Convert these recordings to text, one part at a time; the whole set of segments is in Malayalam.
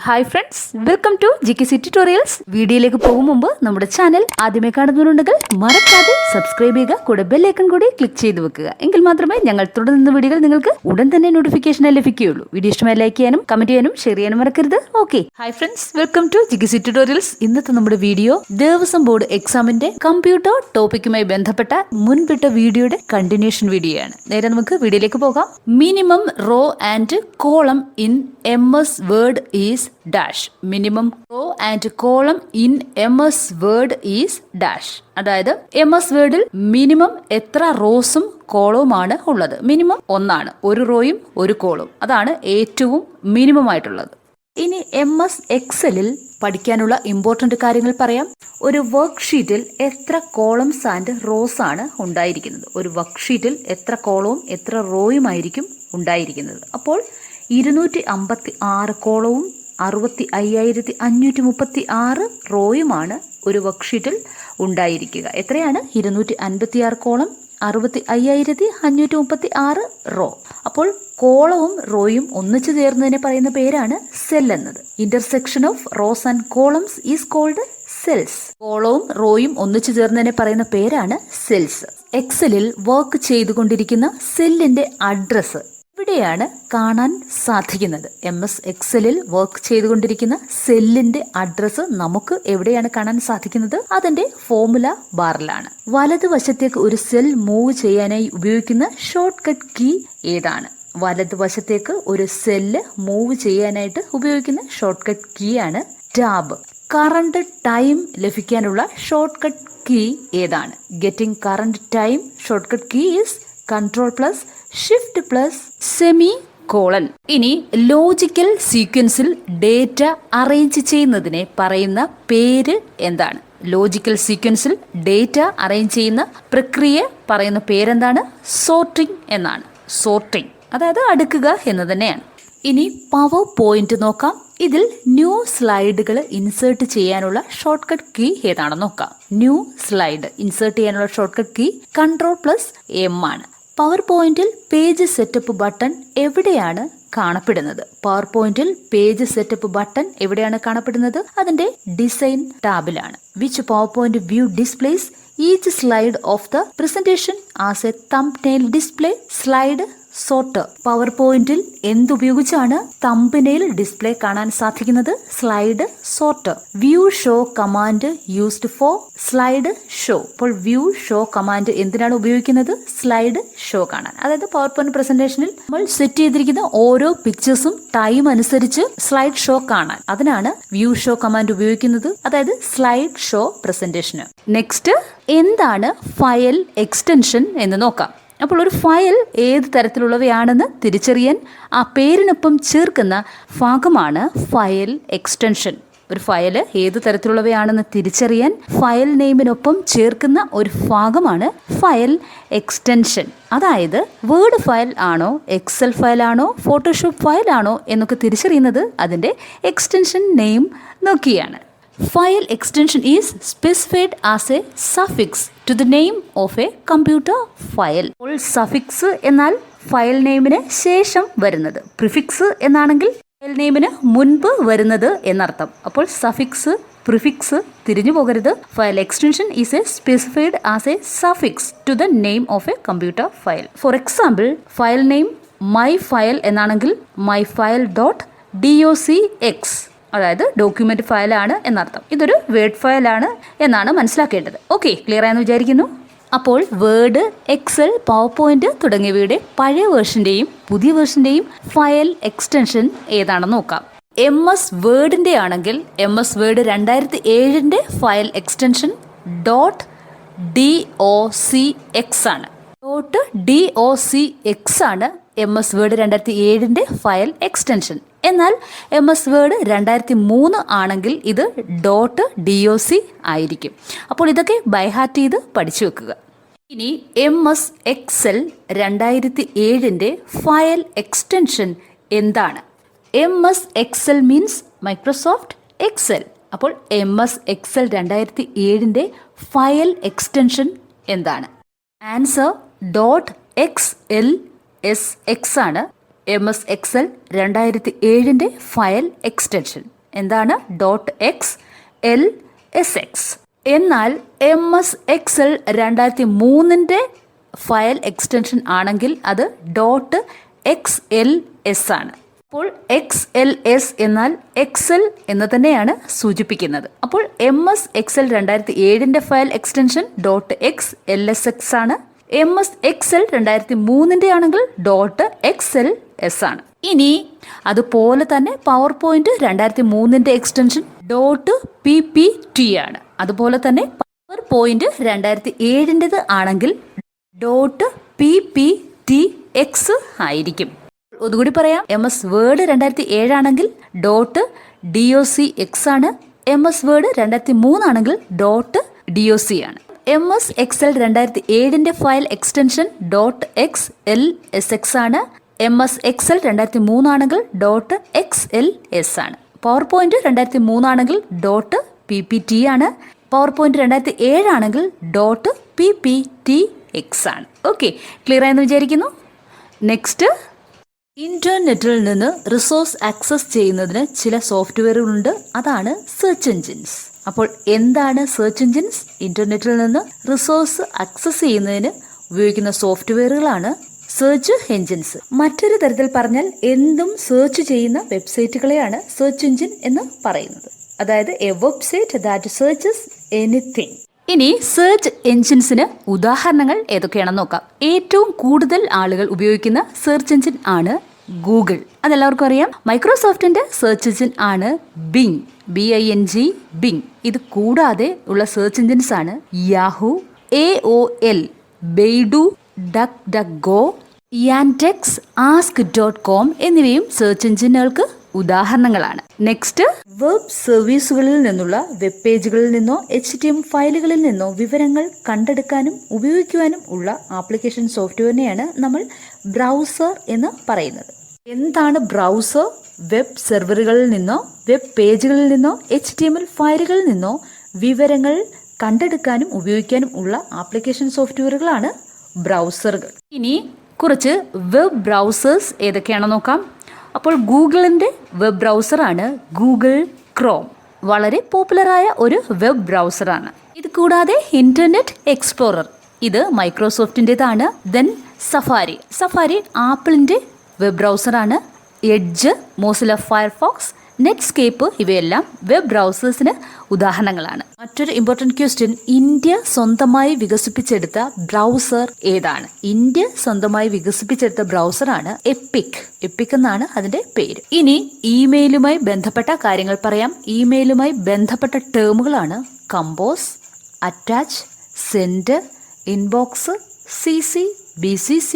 Hi friends, welcome to GKC tutorials. വീഡിയോയിലേക്ക് പോകും മുമ്പ് നമ്മുടെ ചാനൽ ആദ്യമേ കാണുന്നവരുണ്ടെങ്കിൽ മറക്കാതെ സബ്സ്ക്രൈബ് ചെയ്യുക, കൂടെ ബെൽ ഐക്കൺ കൂടി ക്ലിക്ക് ചെയ്ത് വെക്കുക. എങ്കിൽ മാത്രമേ ഞങ്ങൾ തുടർന്ന വീഡിയോകൾ നിങ്ങൾക്ക് ഉടൻ തന്നെ നോട്ടിഫിക്കേഷൻ ലഭിക്കുകയുള്ളൂ. വീഡിയോ ഇഷ്ടമായി ലൈക്ക് ചെയ്യാനും കമന്റ് ചെയ്യാനും ഷെയർ ചെയ്യാനും മറക്കരുത്. Okay, hi friends, welcome to GKC tutorials. ഇന്നത്തെ നമ്മുടെ വീഡിയോ ദേവസ്വം ബോർഡ് എക്സാമിന്റെ കമ്പ്യൂട്ടർ ടോപ്പിക്കുമായി ബന്ധപ്പെട്ട മുൻപിട്ട വീഡിയോയുടെ കണ്ടിന്യൂഷൻ വീഡിയോ ആണ്. നേരെ നമുക്ക് വീഡിയോയിലേക്ക് പോകാം. Minimum row and column in MS Word is dash. Minimum row and column in MS Word is dash. അതായത് MS Wordൽ മിനിമം എത്ര റോസും കോളവുമാണ് ഉള്ളത്? മിനിമം ഒന്നാണ്, ഒരു റോയും ഒരു കോളവും. അതാണ് ഏറ്റവും മിനിമം ആയിട്ടുള്ളത്. ഇനി MS Excelൽ പഠിക്കാനുള്ള ഇമ്പോർട്ടന്റ് കാര്യങ്ങൾ പറയാം. ഒരു വർക്ക് ഷീറ്റിൽ എത്ര കോളംസ് ആൻഡ് റോസ് ആണ് ഉണ്ടായിരിക്കുന്നത്? ഒരു വർക്ക് ഷീറ്റിൽ എത്ര കോളവും എത്ര റോയും ആയിരിക്കും ഉണ്ടായിരിക്കുന്നത്? അപ്പോൾ 256 കോളവും 65,536 റോയുമാണ് ഒരു വർക്ക്ഷീറ്റിൽ ഉണ്ടായിരിക്കുക. എത്രയാണ്? 256 കോളം 65,536 റോ. അപ്പോൾ കോളവും റോയും ഒന്നിച്ചു ചേർന്നതിനെ പറയുന്ന പേരാണ് സെൽ എന്നത്. Intersection of rows and columns is called cells. കോളവും റോയും ഒന്നിച്ചു ചേർന്നതിനെ പറയുന്ന പേരാണ് സെൽസ്. എക്സലിൽ വർക്ക് ചെയ്തുകൊണ്ടിരിക്കുന്ന സെല്ലിന്റെ അഡ്രസ് ഇവിടെയാണ് കാണാൻ സാധിക്കുന്നത്. MS Excelൽ വർക്ക് ചെയ്തുകൊണ്ടിരിക്കുന്ന സെല്ലിന്റെ അഡ്രസ് നമുക്ക് എവിടെയാണ് കാണാൻ സാധിക്കുന്നത്? അതിന്റെ ഫോർമുല ബാറിലാണ്. വലതുവശത്തേക്ക് ഒരു സെൽ മൂവ് ചെയ്യാനായി ഉപയോഗിക്കുന്ന ഷോർട്ട് കട്ട് കീ ഏതാണ്? വലതുവശത്തേക്ക് ഒരു സെല്ല് മൂവ് ചെയ്യാനായിട്ട് ഉപയോഗിക്കുന്ന ഷോർട്ട് കട്ട് കീ ആണ് ടാബ്. കറണ്ട് ടൈം ലഭിക്കാനുള്ള ഷോർട്ട് കട്ട് കീ ഏതാണ്? Getting current time shortcut key is Ctrl + Shift + semicolon. ഇനി ലോജിക്കൽ സീക്വൻസിൽ ഡേറ്റ അറേഞ്ച് ചെയ്യുന്നതിനെ പറയുന്ന പേര് എന്താണ്? ലോജിക്കൽ സീക്വൻസിൽ ഡേറ്റ അറേഞ്ച് ചെയ്യുന്ന പ്രക്രിയ പറയുന്ന പേരെന്താണ്? സോർട്ടിംഗ് എന്നാണ്. സോർട്ടിംഗ് അതായത് അടുക്കുക എന്ന് തന്നെയാണ്. ഇനി പവർ പോയിന്റ് നോക്കാം. ഇതിൽ ന്യൂ സ്ലൈഡുകൾ ഇൻസേർട്ട് ചെയ്യാനുള്ള ഷോർട്ട് കട്ട് കീ ഏതാണെന്ന് നോക്കാം. ന്യൂ സ്ലൈഡ് ഇൻസേർട്ട് ചെയ്യാനുള്ള shortcut key Ctrl + M ആണ്. പവർ പോയിന്റിൽ പേജ് സെറ്റപ്പ് ബട്ടൺ എവിടെയാണ് കാണപ്പെടുന്നത്? പവർ പോയിന്റിൽ പേജ് സെറ്റപ്പ് ബട്ടൺ എവിടെയാണ് കാണപ്പെടുന്നത്? അതിന്റെ ഡിസൈൻ ടാബിലാണ്. Which PowerPoint view displays each slide of the presentation as a thumbnail display slide sorter. Power പോയിന്റിൽ എന്തുപയോഗിച്ചാണ് തംബ്നെയിൽ ഡിസ്പ്ലേ കാണാൻ സാധിക്കുന്നത്? Slide sorter. View show command used for slide show. അപ്പോൾ വ്യൂ ഷോ കമാൻഡ് എന്തിനാണ് ഉപയോഗിക്കുന്നത്? സ്ലൈഡ് ഷോ കാണാൻ. അതായത് പവർ പോയിന്റ് പ്രസന്റേഷനിൽ നമ്മൾ സെറ്റ് ചെയ്തിരിക്കുന്ന ഓരോ പിക്ചേഴ്സും ടൈം അനുസരിച്ച് സ്ലൈഡ് ഷോ കാണാൻ. അതിനാണ് വ്യൂ ഷോ കമാൻഡ് ഉപയോഗിക്കുന്നത്. അതായത് സ്ലൈഡ് ഷോ പ്രസന്റേഷന്. നെക്സ്റ്റ്, എന്താണ് ഫയൽ എക്സ്റ്റൻഷൻ എന്ന് നോക്കാം. അപ്പോൾ ഒരു ഫയൽ ഏത് തരത്തിലുള്ളവയാണെന്ന് തിരിച്ചറിയാൻ ആ പേരിനൊപ്പം ചേർക്കുന്ന ഭാഗമാണ് ഫയൽ എക്സ്റ്റൻഷൻ. ഒരു ഫയൽ ഏത് തരത്തിലുള്ളവയാണെന്ന് തിരിച്ചറിയാൻ ഫയൽ നെയിമിനൊപ്പം ചേർക്കുന്ന ഒരു ഭാഗമാണ് ഫയൽ എക്സ്റ്റൻഷൻ. അതായത് വേർഡ് ഫയൽ ആണോ, എക്സൽ ഫയൽ ആണോ, ഫോട്ടോഷോപ്പ് ഫയൽ ആണോ എന്നൊക്കെ തിരിച്ചറിയുന്നത് അതിൻ്റെ എക്സ്റ്റൻഷൻ നെയിം നോക്കിയാണ്. File extension is specified as a suffix to the name of a computer file. അപ്പോൾ സഫിക്സ് എന്നാൽ ഫയൽ നെയിമിന് ശേഷം വരുന്നത്, പ്രിഫിക്സ് എന്നാണെങ്കിൽ ഫയൽ നെയിമിന് മുൻപ് വരുന്നത് എന്നർത്ഥം. അപ്പോൾ സഫിക്സ് പ്രിഫിക്സ് തിരിഞ്ഞു പോകരുത്. File extension is a specified as a suffix to the name of a computer file. For example, file name my file എന്നാണെങ്കിൽ myfile.docx, അതായത് ഡോക്യുമെന്റ് ഫയലാണ് എന്നർത്ഥം. ഇതൊരു വേർഡ് ഫയലാണ് എന്നാണ് മനസ്സിലാക്കേണ്ടത്. ഓക്കെ, ക്ലിയർ ആയെന്ന് വിചാരിക്കുന്നു. അപ്പോൾ വേർഡ്, എക്സൽ, പവർ പോയിന്റ് തുടങ്ങിയവയുടെ പഴയ വേർഷന്റെയും പുതിയ വേർഷന്റെയും ഫയൽ എക്സ്റ്റൻഷൻ ഏതാണെന്ന് നോക്കാം. MS വേർഡിന്റെ ആണെങ്കിൽ MS word 2007 file extension .docx ആണ്. .docx ആണ് MS വേർഡ് 2007 ഫയൽ എക്സ്റ്റൻഷൻ. എന്നാൽ MS വേർഡ് 2003 ആണെങ്കിൽ ഇത് .doc ആയിരിക്കും. അപ്പോൾ ഇതൊക്കെ ബൈഹാർട്ട് ചെയ്ത് പഠിച്ചു വെക്കുക. ഇനി MS Excel 2007 ഫയൽ എക്സ്റ്റൻഷൻ എന്താണ്? MS Excel means Microsoft Excel. അപ്പോൾ MS Excel 2007 ഫയൽ എക്സ്റ്റൻഷൻ എന്താണ്? ആൻസർ .xlsx ആണ് MS Excel 2007 ഫയൽ എക്സ്റ്റൻഷൻ. എന്താണ് .xlsx. എന്നാൽ MS-Excel 2003 ഫയൽ എക്സ്റ്റൻഷൻ ആണെങ്കിൽ അത് .xls ആണ്. അപ്പോൾ XLS എന്നാൽ എക്സൽ എന്ന് തന്നെയാണ് സൂചിപ്പിക്കുന്നത്. അപ്പോൾ MS-Excel 2007 ഫയൽ എക്സ്റ്റൻഷൻ .xlsx ആണ്. MS-Excel 2003 ആണെങ്കിൽ .xls ആണ്. ഇനി അതുപോലെ തന്നെ പവർ പോയിന്റ് 2003 എക്സ്റ്റൻഷൻ .ppt ആണ്. അതുപോലെ തന്നെ പവർ പോയിന്റ് 2007 ആണെങ്കിൽ .pptx ആയിരിക്കും. ഒന്നുകൂടി പറയാം, MS വേർഡ് 2007 ആണെങ്കിൽ .docx ആണ്. MS വേർഡ് 2003 ആണെങ്കിൽ .doc ആണ്. MS-Excel 2007 ഫയൽ എക്സ്റ്റൻഷൻ .xlsx ആണ്. MS-Excel 2003 ആണെങ്കിൽ .xls ആണ്. പവർ പോയിന്റ് 2003 ആണെങ്കിൽ .ppt ആണ്. പവർ പോയിന്റ് 2007 ആണെങ്കിൽ .pptx ആണ്. ഓക്കെ, ക്ലിയർ ആയെന്ന് വിചാരിക്കുന്നു. നെക്സ്റ്റ്, ഇന്റർനെറ്റിൽ നിന്ന് റിസോഴ്സ് ആക്സസ് ചെയ്യുന്നതിന് ചില സോഫ്റ്റ്വെയറുകളുണ്ട്. അതാണ് സെർച്ച് എഞ്ചിൻസ്. അപ്പോൾ എന്താണ് സെർച്ച് എഞ്ചിൻസ്? ഇന്റർനെറ്റിൽ നിന്ന് റിസോഴ്സ് ആക്സസ് ചെയ്യുന്നതിന് ഉപയോഗിക്കുന്ന സോഫ്റ്റ്വെയറുകളാണ് സെർച്ച് എഞ്ചിൻസ്. മറ്റൊരു തരത്തിൽ പറഞ്ഞാൽ എന്തും സെർച്ച് ചെയ്യുന്ന വെബ്സൈറ്റുകളെയാണ് സെർച്ച് എഞ്ചിൻ എന്ന് പറയുന്നത്. അതായത് A website that searches anything. ഇനി സെർച്ച് എഞ്ചിൻസിന് ഉദാഹരണങ്ങൾ ഏതൊക്കെയാണെന്ന് നോക്കാം. ഏറ്റവും കൂടുതൽ ആളുകൾ ഉപയോഗിക്കുന്ന സെർച്ച് എഞ്ചിൻ ആണ് ഗൂഗിൾ. അതെല്ലാവർക്കും അറിയാം. മൈക്രോസോഫ്റ്റിന്റെ സെർച്ച് എഞ്ചിൻ ആണ് ബിങ്, BING, ബിങ്. ഇത് കൂടാതെ ഉള്ള സെർച്ച് എഞ്ചിൻസ് ആണ് Yahoo, AOL, ബെയ്ഡു, DuckDuckGo, Yandex, Ask.com എന്നിവയും സെർച്ച് എഞ്ചിനുകൾക്ക് ഉദാഹരണങ്ങളാണ്. നെക്സ്റ്റ്, വെബ് സർവീസുകളിൽ നിന്നുള്ള വെബ് പേജുകളിൽ നിന്നോ HTML ഫയലുകളിൽ നിന്നോ വിവരങ്ങൾ കണ്ടെടുക്കാനും ഉപയോഗിക്കുവാനും ഉള്ള ആപ്ലിക്കേഷൻ സോഫ്റ്റ്വെയറിനെയാണ് നമ്മൾ ബ്രൗസർ എന്ന് പറയുന്നത്. എന്താണ് ബ്രൗസർ? വെബ് സെർവറുകളിൽ നിന്നോ വെബ് പേജുകളിൽ നിന്നോ HTML ഫയലുകളിൽ നിന്നോ വിവരങ്ങൾ കണ്ടെടുക്കാനും ഉപയോഗിക്കാനും ഉള്ള ആപ്ലിക്കേഷൻ സോഫ്റ്റ്വെയറുകളാണ് ബ്രൗസറുകൾ. ഇനി കുറച്ച് വെബ് ബ്രൗസേഴ്സ് ഏതൊക്കെയാണെന്ന് നോക്കാം. അപ്പോൾ ഗൂഗിളിൻ്റെ വെബ് ബ്രൗസറാണ് ഗൂഗിൾ ക്രോം. വളരെ പോപ്പുലറായ ഒരു വെബ് ബ്രൗസറാണ്. ഇത് കൂടാതെ ഇൻ്റർനെറ്റ് എക്സ്പ്ലോറർ, ഇത് മൈക്രോസോഫ്റ്റിൻ്റെതാണ്. ദെൻ സഫാരി ആപ്പിളിൻ്റെ വെബ് ബ്രൗസറാണ്. എഡ്ജ്, മോസില്ല ഫയർഫോക്സ്, നെറ്റ്സ്കേപ്പ് ഇവയെല്ലാം വെബ് ബ്രൗസേഴ്സിന് ഉദാഹരണങ്ങളാണ്. മറ്റൊരു ഇമ്പോർട്ടൻറ്റ് ക്വസ്റ്റ്യൻ, ഇന്ത്യ സ്വന്തമായി വികസിപ്പിച്ചെടുത്ത ബ്രൗസർ ഏതാണ്? ഇന്ത്യ സ്വന്തമായി വികസിപ്പിച്ചെടുത്ത ബ്രൗസറാണ് എപ്പിക് എന്നാണ് അതിന്റെ പേര്. ഇനി ഇമെയിലുമായി ബന്ധപ്പെട്ട കാര്യങ്ങൾ പറയാം. ഇമെയിലുമായി ബന്ധപ്പെട്ട ടേമുകളാണ് compose, attach, send, inbox, CC, BCC,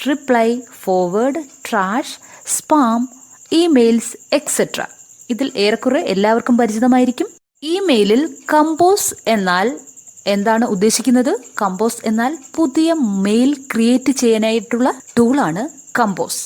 reply, forward, trash, spam, emails, etcetera. ഇതിൽ ഏറെക്കുറെ എല്ലാവർക്കും പരിചിതമായിരിക്കും. ഇമെയിലിൽ കമ്പോസ് എന്നാൽ എന്താണ് ഉദ്ദേശിക്കുന്നത്? കമ്പോസ് എന്നാൽ പുതിയ മെയിൽ ക്രിയേറ്റ് ചെയ്യാനായിട്ടുള്ള ടൂളാണ് കമ്പോസ്.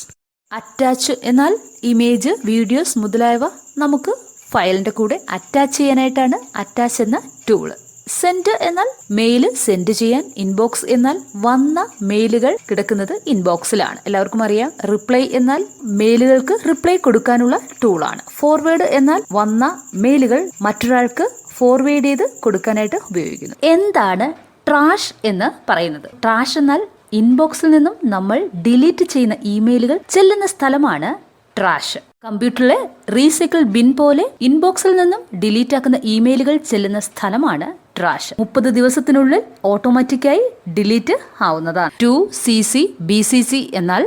അറ്റാച്ച് എന്നാൽ ഇമേജ്, വീഡിയോസ് മുതലായവ നമുക്ക് ഫയലിന്റെ കൂടെ അറ്റാച്ച് ചെയ്യാനായിട്ടാണ് അറ്റാച്ച് എന്ന ടൂള്. സെൻഡ് എന്നാൽ മെയിൽ സെൻഡ് ചെയ്യാൻ. ഇൻബോക്സ് എന്നാൽ വന്ന മെയിലുകൾ കിടക്കുന്നത് ഇൻബോക്സിലാണ്, എല്ലാവർക്കും അറിയാം. റിപ്ലൈ എന്നാൽ മെയിലുകൾക്ക് റിപ്ലൈ കൊടുക്കാനുള്ള ടൂളാണ്. ഫോർവേഡ് എന്നാൽ വന്ന മെയിലുകൾ മറ്റൊരാൾക്ക് ഫോർവേഡ് ചെയ്ത് കൊടുക്കാനായിട്ട് ഉപയോഗിക്കുന്നു. എന്താണ് ട്രാഷ് എന്ന് പറയുന്നത്? ട്രാഷ് എന്നാൽ ഇൻബോക്സിൽ നിന്നും നമ്മൾ ഡിലീറ്റ് ചെയ്യുന്ന ഇമെയിലുകൾ ചെല്ലുന്ന സ്ഥലമാണ് ട്രാഷ്. കമ്പ്യൂട്ടറിലെ റീസൈക്കിൾ ബിൻ പോലെ ഇൻബോക്സിൽ നിന്നും ഡിലീറ്റ് ആക്കുന്ന ഇമെയിലുകൾ ചെല്ലുന്ന സ്ഥലമാണ് ട്രാഷ്. 30 ദിവസത്തിനുള്ളിൽ ഓട്ടോമാറ്റിക്കായി ഡിലീറ്റ് ആവുന്നതാണ്. 2CC BCC എന്നാൽ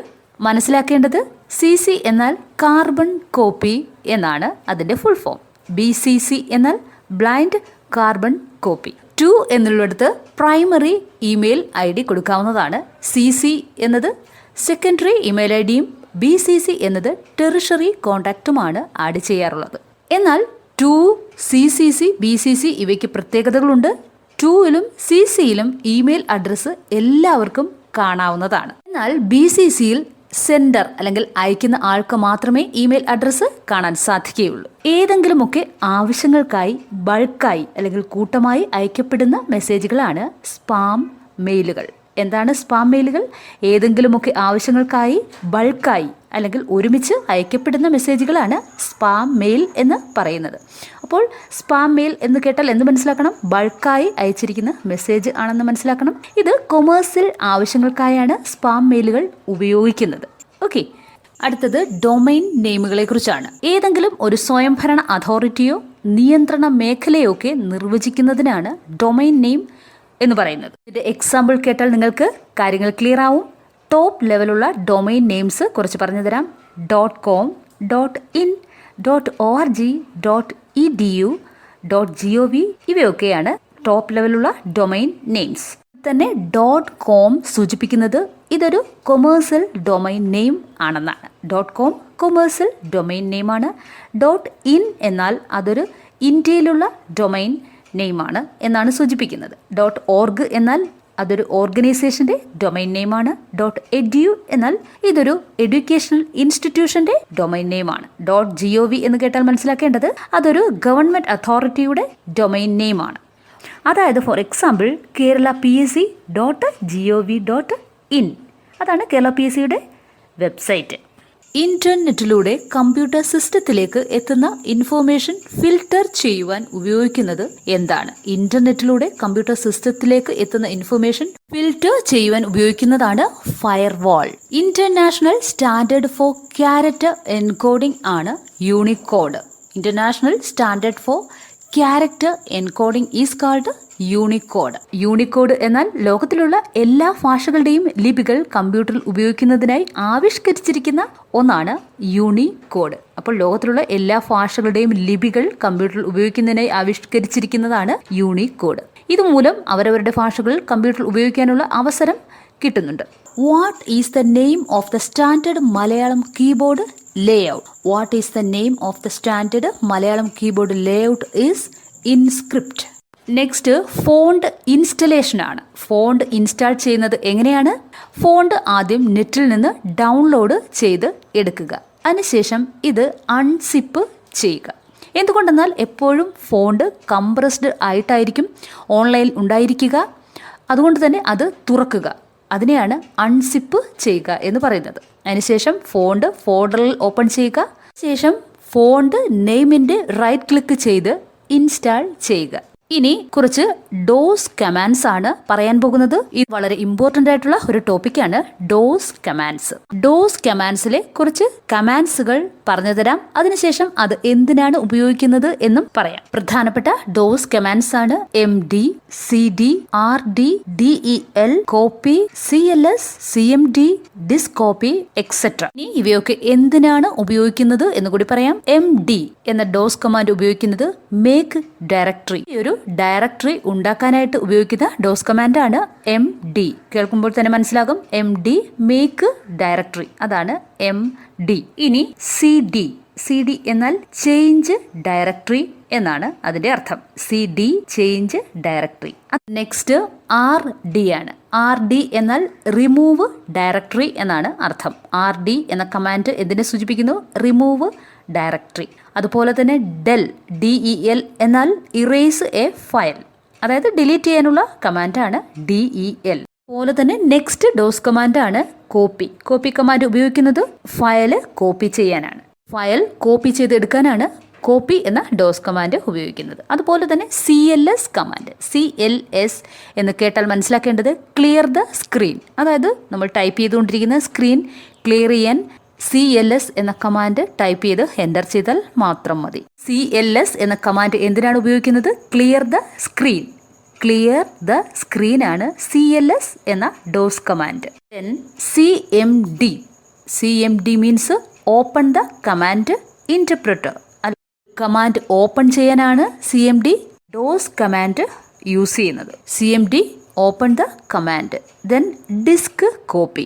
മനസ്സിലാക്കേണ്ടത് CC എന്നാൽ കാർബൺ കോപ്പി എന്നാണ് അതിന്റെ ഫുൾ ഫോം. BCC എന്നാൽ ബ്ലൈൻഡ് കാർബൺ കോപ്പി. 2 എന്നുള്ളിടത്ത് പ്രൈമറി ഇമെയിൽ ID കൊടുക്കാവുന്നതാണ്. CC എന്നത് സെക്കൻഡറി ഇമെയിൽ IDയും BCC എന്നത് ടെറിഷറി കോണ്ടാക്റ്റുമാണ് ആഡ് ചെയ്യാറുള്ളത്. എന്നാൽ 2CCC BCC ഇവയ്ക്ക് പ്രത്യേകതകളുണ്ട്. 2ലും CCയിലും ഇമെയിൽ അഡ്രസ്സ് എല്ലാവർക്കും കാണാവുന്നതാണ്. എന്നാൽ BCCയിൽ സെൻഡർ അല്ലെങ്കിൽ അയക്കുന്ന ആൾക്ക് മാത്രമേ ഇമെയിൽ അഡ്രസ്സ് കാണാൻ സാധിക്കുകയുള്ളൂ. ഏതെങ്കിലുമൊക്കെ ആവശ്യങ്ങൾക്കായി ബൾക്കായി അല്ലെങ്കിൽ കൂട്ടമായി അയക്കപ്പെടുന്ന മെസ്സേജുകളാണ് സ്പാം മെയിലുകൾ. എന്താണ് സ്പാം മെയിലുകൾ? ഏതെങ്കിലുമൊക്കെ ആവശ്യങ്ങൾക്കായി ബൾക്കായി അല്ലെങ്കിൽ ഒരുമിച്ച് അയക്കപ്പെടുന്ന മെസ്സേജുകളാണ് സ്പാം മെയിൽ എന്ന് പറയുന്നത്. അപ്പോൾ സ്പാം മെയിൽ എന്ന് കേട്ടാൽ എന്ത് മനസ്സിലാക്കണം? ബൾക്കായി അയച്ചിരിക്കുന്ന മെസ്സേജ് ആണെന്ന് മനസ്സിലാക്കണം. ഇത് കൊമേഴ്സ്യൽ ആവശ്യങ്ങൾക്കായാണ് സ്പാം മെയിലുകൾ ഉപയോഗിക്കുന്നത്. ഓക്കെ, അടുത്തത് ഡൊമൈൻ നെയിമുകളെ കുറിച്ചാണ്. ഏതെങ്കിലും ഒരു സ്വയംഭരണ അതോറിറ്റിയോ നിയന്ത്രണ മേഖലയോ ഒക്കെ നിർവചിക്കുന്നതിനാണ് ഡൊമൈൻ നെയിം എന്ന് പറയുന്നത്. ഇതിന്റെ എക്സാമ്പിൾ കേട്ടാൽ നിങ്ങൾക്ക് കാര്യങ്ങൾ ക്ലിയർ ആവും. ടോപ്പ് ലെവലുള്ള ഡൊമൈൻ നെയിംസ് കുറച്ച് പറഞ്ഞു തരാം. .com, .in, .org, .edu, .gov ഇവയൊക്കെയാണ് ടോപ്പ് ലെവലുള്ള ഡൊമൈൻ നെയിംസ്. തന്നെ .com സൂചിപ്പിക്കുന്നത് ഇതൊരു കൊമേഴ്സ്യൽ ഡൊമൈൻ നെയിം ആണെന്നാണ്. .com കൊമേഴ്സ്യൽ ഡൊമൈൻ നെയിമാണ്. .in എന്നാൽ അതൊരു ഇന്ത്യയിലുള്ള ഡൊമൈൻ നെയിമാണ് എന്നാണ് സൂചിപ്പിക്കുന്നത്. .org എന്നാൽ അതൊരു ഓർഗനൈസേഷൻ്റെ ഡൊമൈൻ നെയിമാണ്. .edu എന്നാൽ ഇതൊരു എഡ്യൂക്കേഷണൽ ഇൻസ്റ്റിറ്റ്യൂഷൻ്റെ ഡൊമൈൻ നെയിമാണ്. .gov എന്ന് കേട്ടാൽ മനസ്സിലാക്കേണ്ടത് അതൊരു ഗവൺമെൻറ് അതോറിറ്റിയുടെ ഡൊമൈൻ നെയിമാണ്. അതായത് ഫോർ എക്സാമ്പിൾ kerala.psc.gov.in അതാണ് കേരള PSCയുടെ വെബ്സൈറ്റ്. ഇൻ്റർനെറ്റിലൂടെ കമ്പ്യൂട്ടർ സിസ്റ്റത്തിലേക്ക് എത്തുന്ന ഇൻഫോർമേഷൻ ഫിൽട്ടർ ചെയ്യുവാൻ ഉപയോഗിക്കുന്നത് എന്താണ്? ഇൻ്റർനെറ്റിലൂടെ കമ്പ്യൂട്ടർ സിസ്റ്റത്തിലേക്ക് എത്തുന്ന ഇൻഫോർമേഷൻ ഫിൽട്ടർ ചെയ്യുവാൻ ഉപയോഗിക്കുന്നതാണ് firewall. International standard for character encoding ആണ് Unicode. International standard for character encoding is called Unicode. Unicode എന്നാൽ ലോകത്തിലുള്ള എല്ലാ ഭാഷകളുടെയും ലിപികൾ കമ്പ്യൂട്ടറിൽ ഉപയോഗിക്കുന്നതിനായി ആവിഷ്കരിച്ചിരിക്കുന്ന ഒന്നാണ് യൂണിക്കോഡ്. അപ്പോൾ ലോകത്തിലുള്ള എല്ലാ ഭാഷകളുടെയും ലിപികൾ കമ്പ്യൂട്ടറിൽ ഉപയോഗിക്കുന്നതിനായി ആവിഷ്കരിച്ചിരിക്കുന്നതാണ് യൂണിക്കോഡ്. ഇതുമൂലം അവരവരുടെ ഭാഷകളിൽ കമ്പ്യൂട്ടറിൽ ഉപയോഗിക്കാനുള്ള അവസരം കിട്ടുന്നുണ്ട്. What is the name of the standard Malayalam keyboard layout? What is the name of the standard Malayalam keyboard layout is InScript. Next font installation ആണ്. ഫോണ്ട് ഇൻസ്റ്റാൾ ചെയ്യുന്നത് എങ്ങനെയാണ്? ഫോണ്ട് ആദ്യം നെറ്റിൽ നിന്ന് ഡൗൺലോഡ് ചെയ്ത് എടുക്കുക. അതിനുശേഷം ഇത് അൺസിപ്പ് ചെയ്യുക. എന്തുകൊണ്ടെന്നാൽ എപ്പോഴും ഫോണ്ട് കംപ്രസ്ഡ് ആയിട്ടായിരിക്കും ഓൺലൈനിൽ ഉണ്ടായിരിക്കുക. അതുകൊണ്ട് തന്നെ അത് തുറക്കുക. അതിനെയാണ് അൺസിപ്പ് ചെയ്യുക എന്ന് പറയുന്നത്. അതിനുശേഷം ഫോണ്ട് ഫോൾഡറിൽ ഓപ്പൺ ചെയ്യുക. ശേഷം ഫോണ്ട് നെയിമിൻ്റെ റൈറ്റ് ക്ലിക്ക് ചെയ്ത് ഇൻസ്റ്റാൾ ചെയ്യുക. ഇനി കുറച്ച് ഡോസ് കമാൻഡ്സ് ആണ് പറയാൻ പോകുന്നത്. ഇത് വളരെ ഇമ്പോർട്ടൻ്റ് ആയിട്ടുള്ള ഒരു ടോപ്പിക്കാണ് ഡോസ് കമാൻഡ്സ്. ഡോസ് കമാൻഡ്സിലെ കുറച്ച് കമാൻഡ്സുകൾ പറഞ്ഞു തരാം. അതിനുശേഷം അത് എന്തിനാണ് ഉപയോഗിക്കുന്നത് എന്നും പറയാം. പ്രധാനപ്പെട്ട ഡോസ് കമാൻഡ്സ് ആണ് MD, CD, RD, DEL, copy, CLS, CMD, disk copy, etcetera. ഇനി ഇവയൊക്കെ എന്തിനാണ് ഉപയോഗിക്കുന്നത് എന്ന് കൂടി പറയാം. MD എന്ന ഡോസ് കമാൻഡ് ഉപയോഗിക്കുന്നത് മേക്ക് ഡയറക്ടറി. ഈ ഒരു ഡയറക്ടറി ഉണ്ടാക്കാനായിട്ട് ഉപയോഗിക്കുന്ന ഡോസ് കമാൻഡാണ് MD. കേൾക്കുമ്പോൾ തന്നെ മനസ്സിലാകും MD മേക്ക് ഡയറക്ടറി, അതാണ് MD. ഇനി CD എന്നാൽ ചേഞ്ച് ഡയറക്ടറി എന്നാണ് അതിന്റെ അർത്ഥം. CD change directory. Next RD ആണ്. RD എന്നാൽ റിമൂവ് ഡയറക്ടറി എന്നാണ് അർത്ഥം. RD എന്ന കമാൻഡ് എന്തിനെ സൂചിപ്പിക്കുന്നു? Remove directory. അതുപോലെ തന്നെ DEL എന്നാൽ ഇറേസ് എ ഫയൽ, അതായത് ഡിലീറ്റ് ചെയ്യാനുള്ള കമാൻഡാണ് DEL. അതുപോലെ തന്നെ നെക്സ്റ്റ് ഡോസ് കമാൻഡാണ് കോപ്പി. കോപ്പി കമാൻഡ് ഉപയോഗിക്കുന്നത് ഫയല് കോപ്പി ചെയ്യാനാണ്. ഫയൽ കോപ്പി ചെയ്തെടുക്കാനാണ് കോപ്പി എന്ന ഡോസ് കമാൻഡ് ഉപയോഗിക്കുന്നത്. അതുപോലെ തന്നെ CLS കമാൻഡ്. CLS എന്ന് കേട്ടാൽ മനസ്സിലാക്കേണ്ടത് ക്ലിയർ ദ സ്ക്രീൻ, അതായത് നമ്മൾ ടൈപ്പ് ചെയ്തുകൊണ്ടിരിക്കുന്ന സ്ക്രീൻ ക്ലിയർ ചെയ്യാൻ CLS എന്ന കമാൻഡ് ടൈപ്പ് ചെയ്ത് എൻ്റർ ചെയ്താൽ മാത്രം മതി. CLS എന്ന കമാൻഡ് എന്തിനാണ് ഉപയോഗിക്കുന്നത്? Clear the screen. Clear the screen ആണ് CLS എന്ന DOS command. Then CMD means open the command interpreter. Command open ചെയ്യാനാണ് CMD ഡോസ് കമാൻഡ് യൂസ് ചെയ്യുന്നത്. CMD open the command. Then disk copy.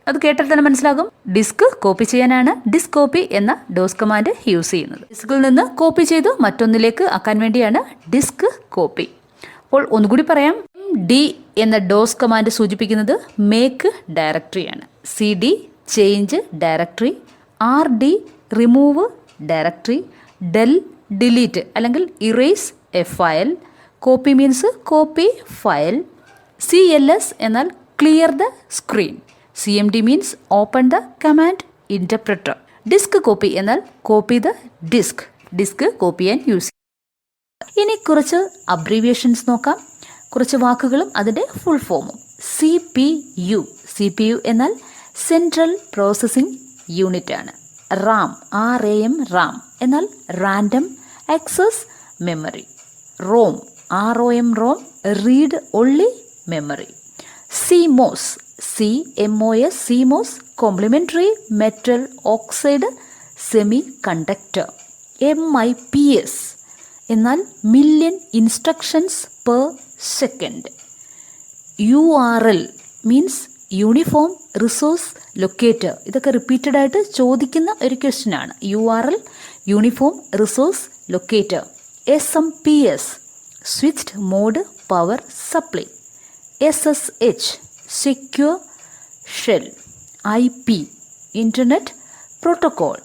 അത് കേട്ടാൽ തന്നെ മനസ്സിലാകും ഡിസ്ക് കോപ്പി ചെയ്യാനാണ് ഡിസ്ക് കോപ്പി എന്ന ഡോസ് കമാൻഡ് യൂസ് ചെയ്യുന്നത്. ഡിസ്കിൽ നിന്ന് കോപ്പി ചെയ്ത് മറ്റൊന്നിലേക്ക് ആക്കാൻ വേണ്ടിയാണ് ഡിസ്ക് കോപ്പി. അപ്പോൾ ഒന്നുകൂടി പറയാം. MD എന്ന ഡോസ് കമാൻഡ് സൂചിപ്പിക്കുന്നത് മേക്ക് ഡയറക്ടറിയാണ്. CD change directory, RD remove directory, DEL delete അല്ലെങ്കിൽ erase a file, copy means copy file, CLS എന്നാൽ clear the screen. CMD means open the command interpreter. Disk copy എന്നാൽ copy the disk. Disk copy ചെയ്യാൻ യൂസ് ചെയ്യും. ഇനി കുറച്ച് അബ്രീവിയേഷൻസ് നോക്കാം. കുറച്ച് വാക്കുകളും അതിൻ്റെ ഫുൾ ഫോമും. CPU. CPU എന്നാൽ സെൻട്രൽ പ്രോസസ്സിംഗ് യൂണിറ്റ് ആണ്. RAM. RAM എന്നാൽ random access memory. ROM. ROM read only memory. CMOS. CMOS complementary metal oxide semiconductor. MIPS എന്നാൽ million instructions per second. URL means uniform resource locator. ഇതൊക്കെ റിപ്പീറ്റഡ് ആയിട്ട് ചോദിക്കുന്ന ഒരു ക്വസ്റ്റ്യൻ ആണ്. URL uniform resource locator. SMPS switched mode power supply. SSH secure shell. IP internet protocol.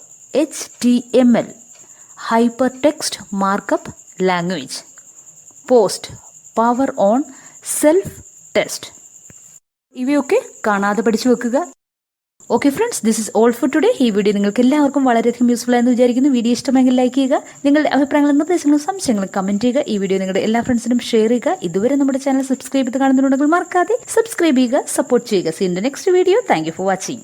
HTML hypertext markup language. Post power on self test. ഇവയൊക്കെ കാണാതെ പഠിച്ചു വെക്കുക. Okay friends, this is all for today. ഈ വീഡിയോ നിങ്ങൾക്ക് എല്ലാവർക്കും വളരെയധികം യൂസ്ഫുൾ ആയെന്ന് വിചാരിക്കുന്നു. വീഡിയോ ഇഷ്ടമെങ്കിൽ ലൈക്ക് ചെയ്യുക. നിങ്ങളുടെ അഭിപ്രായങ്ങളും നിർദ്ദേശങ്ങളും സംശയങ്ങളും കമൻറ്റ് ചെയ്യുക. ഈ വീഡിയോ നിങ്ങളുടെ എല്ലാ ഫ്രണ്ട്സിനും ഷെയർ ചെയ്യുക. ഇതുവരെ നമ്മുടെ ചാനൽ സബ്സ്ക്രൈബ് ചെയ്ത് കാണുന്നുണ്ടെങ്കിൽ മറക്കാതെ സബ്സ്ക്രൈബ് ചെയ്യുക, സപ്പോർട്ട് ചെയ്യുക. See in the next video. Thank you for watching.